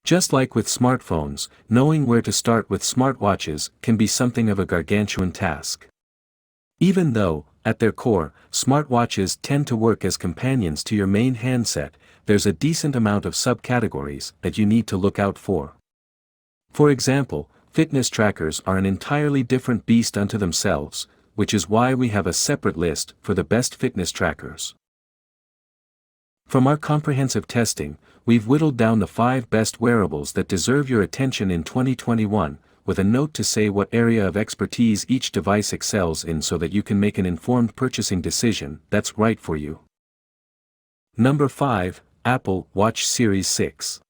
Just like with smartphones, knowing where to start with smartwatches can be something of a gargantuan task. Even though, at their core, smartwatches tend to work as companions to your main handset, there's a decent amount of subcategories that you need to look out for. For example, fitness trackers are an entirely different beast unto themselves, which is why we have a separate list for the best fitness trackers. From our comprehensive testing, we've whittled down the 5 best wearables that deserve your attention in 2021, with a note to say what area of expertise each device excels in so that you can make an informed purchasing decision that's right for you. Number 5, Apple Watch Series 6.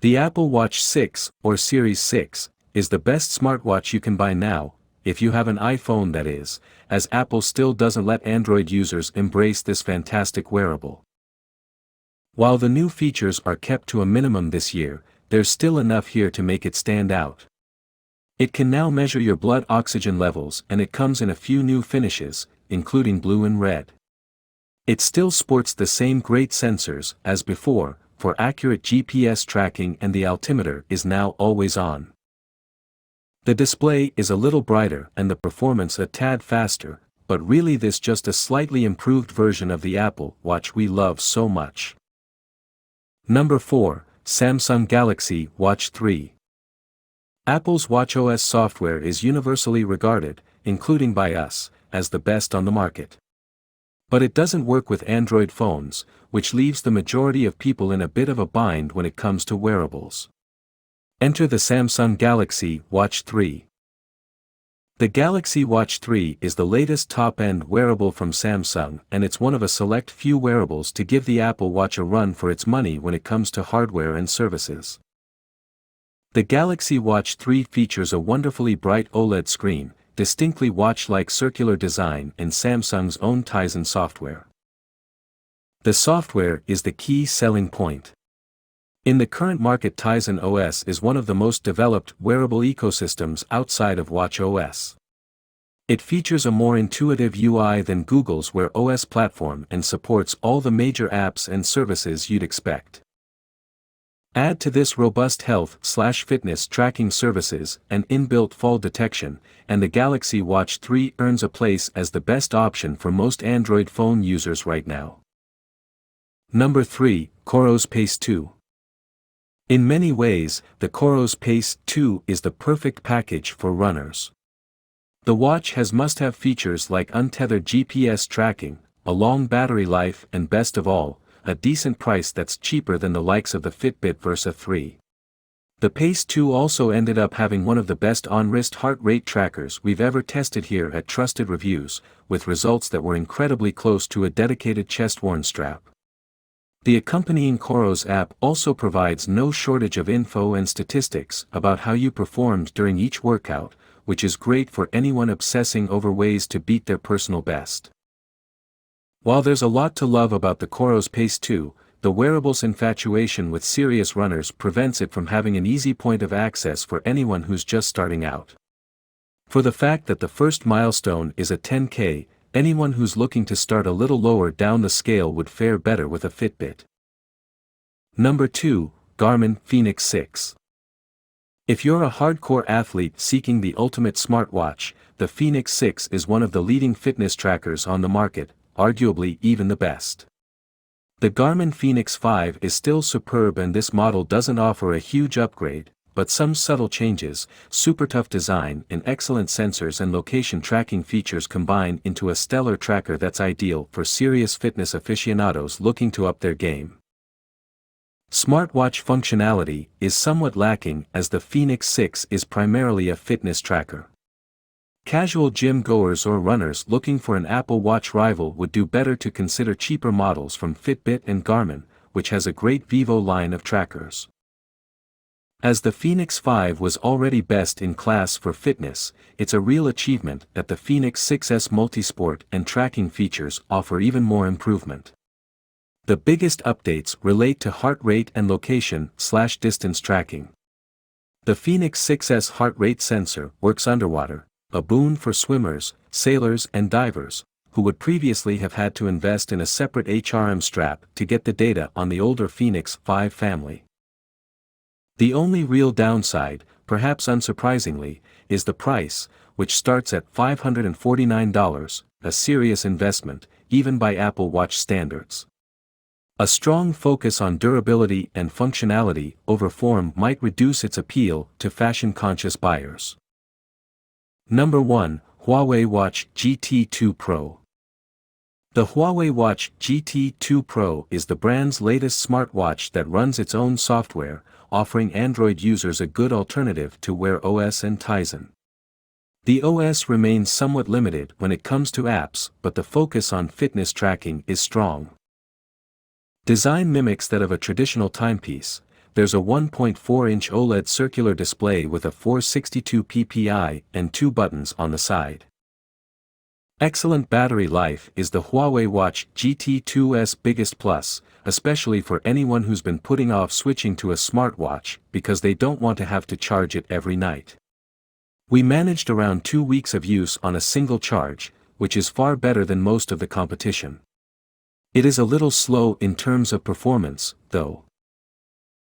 The Apple Watch 6, or Series 6, is the best smartwatch you can buy now, if you have an iPhone that is, as Apple still doesn't let Android users embrace this fantastic wearable. While the new features are kept to a minimum this year, there's still enough here to make it stand out. It can now measure your blood oxygen levels and it comes in a few new finishes, including blue and red. It still sports the same great sensors as before, for accurate GPS tracking, and the altimeter is now always on. The display is a little brighter and the performance a tad faster, but really this just a slightly improved version of the Apple Watch we love so much. Number 4, Samsung Galaxy Watch 3. Apple's watchOS software is universally regarded, including by us, as the best on the market. But it doesn't work with Android phones, which leaves the majority of people in a bit of a bind when it comes to wearables. Enter the Samsung Galaxy Watch 3. The Galaxy Watch 3 is the latest top-end wearable from Samsung, and it's one of a select few wearables to give the Apple Watch a run for its money when it comes to hardware and services. The Galaxy Watch 3 features a wonderfully bright OLED screen, distinctly watch-like circular design, and Samsung's own Tizen software. The software is the key selling point. In the current market, Tizen OS is one of the most developed wearable ecosystems outside of watchOS. It features a more intuitive UI than Google's Wear OS platform and supports all the major apps and services you'd expect. Add to this robust health/fitness tracking services and inbuilt fall detection, and the Galaxy Watch 3 earns a place as the best option for most Android phone users right now. Number 3, Koros Pace 2. In many ways, the Koros Pace 2 is the perfect package for runners. The watch has must-have features like untethered GPS tracking, a long battery life, and best of all, a decent price that's cheaper than the likes of the Fitbit Versa 3. The Pace 2 also ended up having one of the best on-wrist heart rate trackers we've ever tested here at Trusted Reviews, with results that were incredibly close to a dedicated chest-worn strap. The accompanying Koros app also provides no shortage of info and statistics about how you performed during each workout, which is great for anyone obsessing over ways to beat their personal best. While there's a lot to love about the Koros Pace 2, the wearable's infatuation with serious runners prevents it from having an easy point of access for anyone who's just starting out. For the fact that the first milestone is a 10K, anyone who's looking to start a little lower down the scale would fare better with a Fitbit. Number 2, Garmin Fenix 6. If you're a hardcore athlete seeking the ultimate smartwatch, the Fenix 6 is one of the leading fitness trackers on the market, arguably even the best. The Garmin Fenix 5 is still superb, and this model doesn't offer a huge upgrade, but some subtle changes, super tough design, and excellent sensors and location tracking features combine into a stellar tracker that's ideal for serious fitness aficionados looking to up their game. Smartwatch functionality is somewhat lacking, as the Fenix 6 is primarily a fitness tracker. Casual gym goers or runners looking for an Apple Watch rival would do better to consider cheaper models from Fitbit and Garmin, which has a great Vivo line of trackers. As the Fenix 5 was already best in class for fitness, it's a real achievement that the Fenix 6S multisport and tracking features offer even more improvement. The biggest updates relate to heart rate and location/distance tracking. The Fenix 6S heart rate sensor works underwater, a boon for swimmers, sailors, and divers, who would previously have had to invest in a separate HRM strap to get the data on the older Fenix 5 family. The only real downside, perhaps unsurprisingly, is the price, which starts at $549, a serious investment, even by Apple Watch standards. A strong focus on durability and functionality over form might reduce its appeal to fashion-conscious buyers. Number 1. Huawei Watch GT2 Pro. The Huawei Watch GT2 Pro is the brand's latest smartwatch that runs its own software, offering Android users a good alternative to Wear OS and Tizen. The OS remains somewhat limited when it comes to apps, but the focus on fitness tracking is strong. Design mimics that of a traditional timepiece. There's a 1.4-inch OLED circular display with a 462 ppi and 2 buttons on the side. Excellent battery life is the Huawei Watch GT2's biggest plus, especially for anyone who's been putting off switching to a smartwatch because they don't want to have to charge it every night. We managed around 2 weeks of use on a single charge, which is far better than most of the competition. It is a little slow in terms of performance, though.